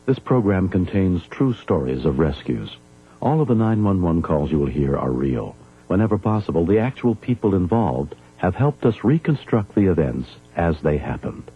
This program contains true stories of rescues. All of the 911 calls you will hear are real. Whenever possible, the actual people involved have helped us reconstruct the events as they happened.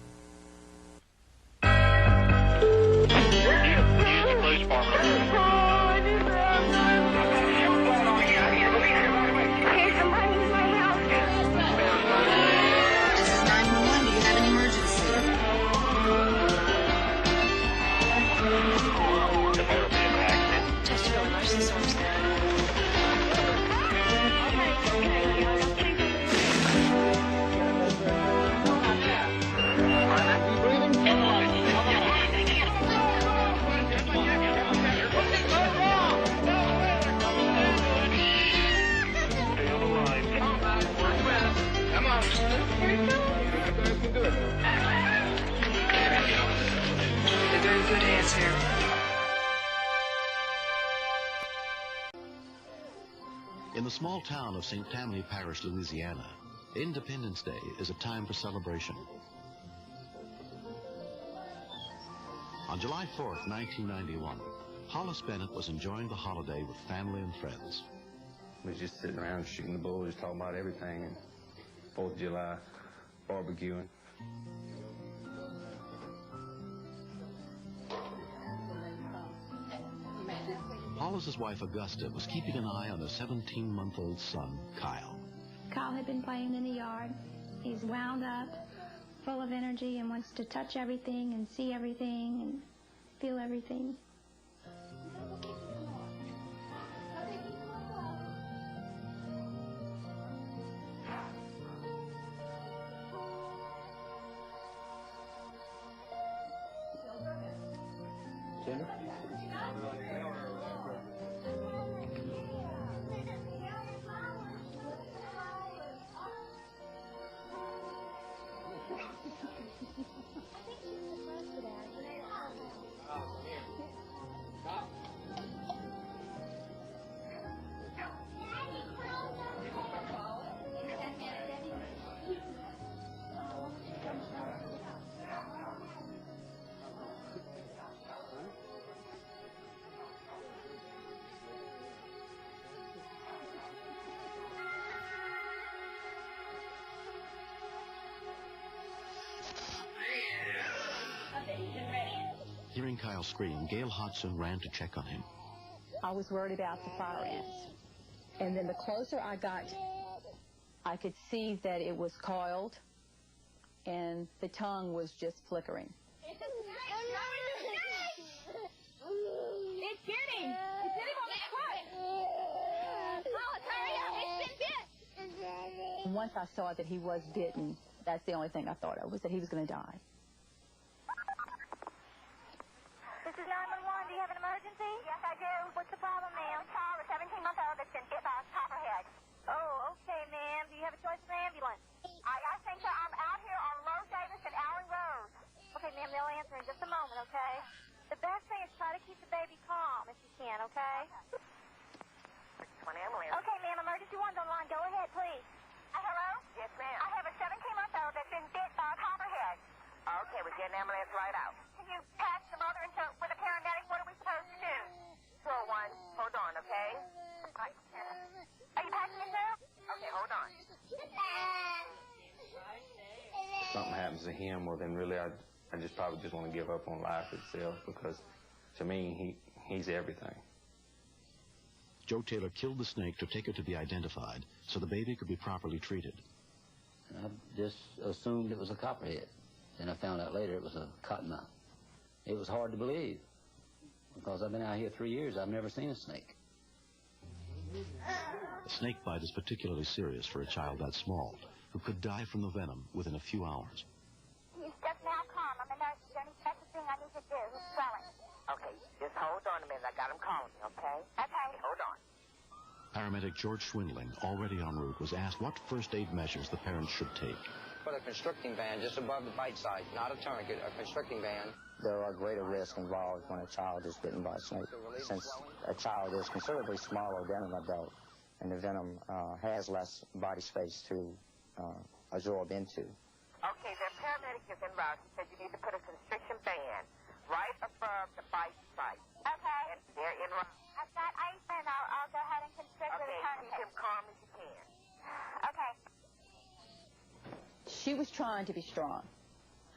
In the small town of St. Tammany Parish, Louisiana, Independence Day is a time for celebration. On July 4th, 1991, Hollis Bennett was enjoying the holiday with family and friends. We was just sitting around shooting the bull, just talking about everything, and 4th of July, barbecuing. Hollis's wife, Augusta, was keeping an eye on their 17-month-old son, Kyle. Kyle had been playing in the yard. He's wound up, full of energy, and wants to touch everything and see everything and feel everything. Hearing Kyle scream, Gail Hodgson ran to check on him. I was worried about the fire ants. And then the closer I got, I could see that it was coiled, and the tongue was just flickering. It's getting! It's hitting on the foot! Oh, hurry up! It's been bit! And once I saw that he was bitten, that's the only thing I thought of, was that he was going to die. This is 911. Do you have an emergency? Yes, I do. What's the problem, ma'am? A child, a 17-month-old that's been bit by a copperhead. Oh, okay, ma'am. Do you have a choice of ambulance? I think so. I'm out here on Low Davis and Allen Road. Okay, ma'am, they'll answer in just a moment, okay? The best thing is try to keep the baby calm if you can, okay? Okay, ma'am, emergency one's on line. Go ahead, please. Hello? Yes, ma'am. I have a 17-month-old that's been bit by a copperhead. Okay, we'll get an ambulance right out. Can you patch the mother into with a paramedic? What are we supposed to do? Sure, one. Hold on, okay? Right. Are you patching it now? Okay, hold on. If something happens to him, well, then really I just probably just want to give up on life itself, because to me, he's everything. Joe Taylor killed the snake to take it to be identified so the baby could be properly treated. I just assumed it was a copperhead. Then I found out later it was a cottonmouth. It was hard to believe, because I've been out here 3 years. I've never seen a snake. A snake bite is particularly serious for a child that small, who could die from the venom within a few hours. He's just now calm. I'm a nurse. Is there any special thing I need to do? He's swelling. Okay, just hold on a minute. I got him calling you, okay? Okay. Hold on. Paramedic George Schwindling, already en route, was asked what first aid measures the parents should take. Put a constricting band just above the bite site, not a tourniquet, a constricting band. There are greater risks involved when a child is bitten by a snake, since a child is considerably smaller than an adult, and the venom has less body space to absorb into. Okay, the paramedic is en route. He said you need to put a constriction band right above the bite was trying to be strong.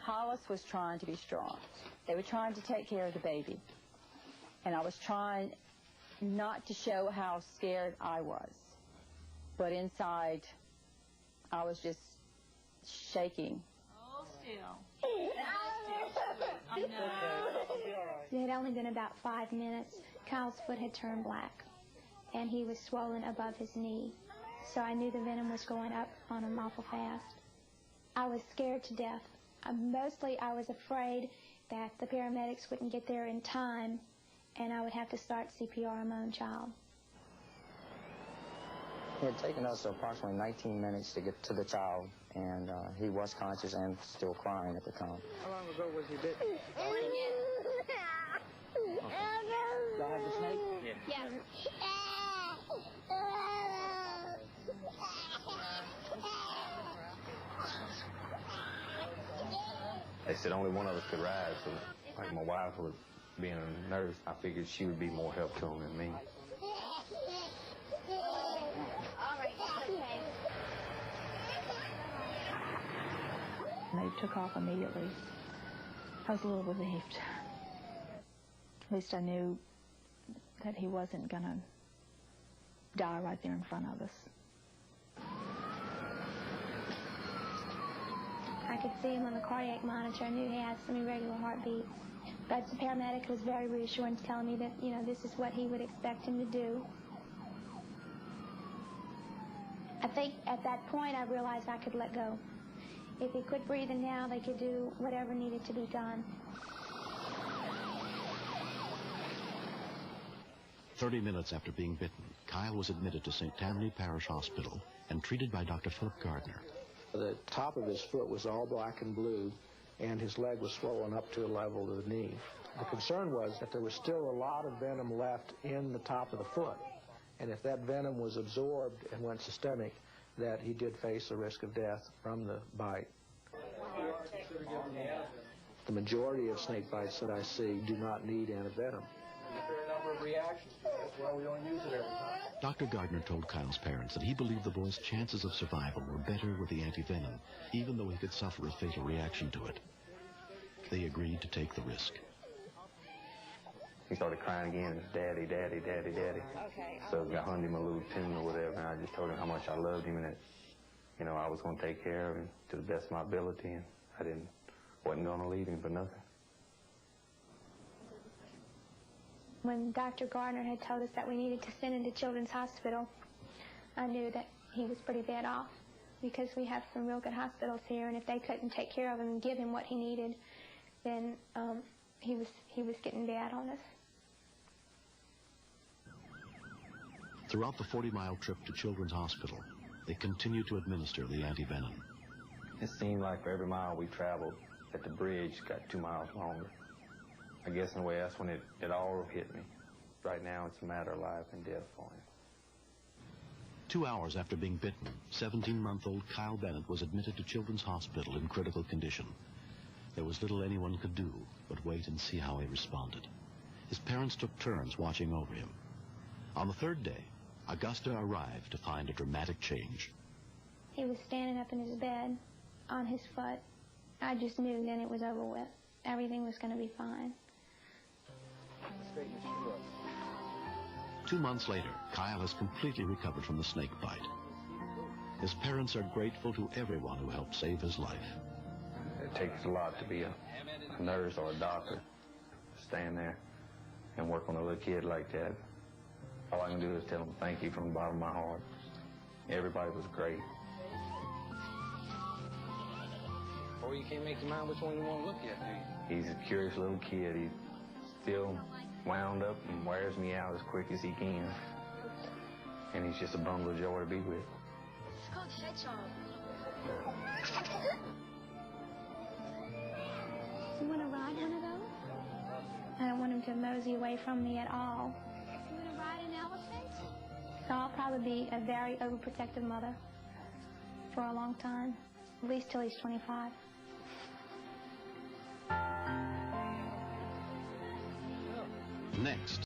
Hollis was trying to be strong. They were trying to take care of the baby. And I was trying not to show how scared I was. But inside, I was just shaking. Oh, still. I know. It had only been about 5 minutes. Kyle's foot had turned black, and he was swollen above his knee. So I knew the venom was going up on him awful fast. I was scared to death. Mostly I was afraid that the paramedics wouldn't get there in time, and I would have to start CPR on my own child. It had taken us approximately 19 minutes to get to the child, and he was conscious and still crying at the time. How long ago was he bitten? Do I have the snake? Yeah. They said only one of us could ride, so like my wife was being a nurse, I figured she would be more help to him than me. They took off immediately. I was a little relieved. At least I knew that he wasn't going to die right there in front of us. I could see him on the cardiac monitor. I knew he had some irregular heartbeats. But the paramedic was very reassuring, telling me that, this is what he would expect him to do. I think at that point I realized I could let go. If he quit breathing now, they could do whatever needed to be done. 30 minutes after being bitten, Kyle was admitted to St. Tammany Parish Hospital and treated by Dr. Philip Gardner. The top of his foot was all black and blue, and his leg was swollen up to a level of the knee. The concern was that there was still a lot of venom left in the top of the foot, and if that venom was absorbed and went systemic, that he did face a risk of death from the bite. The majority of snake bites that I see do not need antivenom. Dr. Gardner told Kyle's parents that he believed the boy's chances of survival were better with the antivenom, even though he could suffer a fatal reaction to it. They agreed to take the risk. He started crying again, Daddy, Daddy, Daddy, Daddy. Okay. So I handed him a little tune or whatever, and I just told him how much I loved him and that, I was going to take care of him to the best of my ability, and I wasn't going to leave him for nothing. When Dr. Gardner had told us that we needed to send him to Children's Hospital, I knew that he was pretty bad off because we have some real good hospitals here, and if they couldn't take care of him and give him what he needed, then he was getting bad on us. Throughout the 40-mile trip to Children's Hospital, they continued to administer the antivenom. It seemed like for every mile we traveled, that the bridge got 2 miles longer. I guess in a way that's when it all hit me. Right now it's a matter of life and death for him. 2 hours after being bitten, 17-month-old Kyle Bennett was admitted to Children's Hospital in critical condition. There was little anyone could do but wait and see how he responded. His parents took turns watching over him. On the third day, Augusta arrived to find a dramatic change. He was standing up in his bed on his foot. I just knew then it was over with. Everything was going to be fine. 2 months later, Kyle has completely recovered from the snake bite. His parents are grateful to everyone who helped save his life. It takes a lot to be a nurse or a doctor to stand there and work on a little kid like that. All I can do is tell them thank you from the bottom of my heart. Everybody was great. Or you can't make your mind which one you want to look at, do you? He's a curious little kid. He's still wound up and wears me out as quick as he can. And he's just a bundle of joy to be with. It's called hedgehog. You want to ride one of those? I don't want him to mosey away from me at all. You want to ride an elephant? So I'll probably be a very overprotective mother for a long time, at least till he's 25. Next.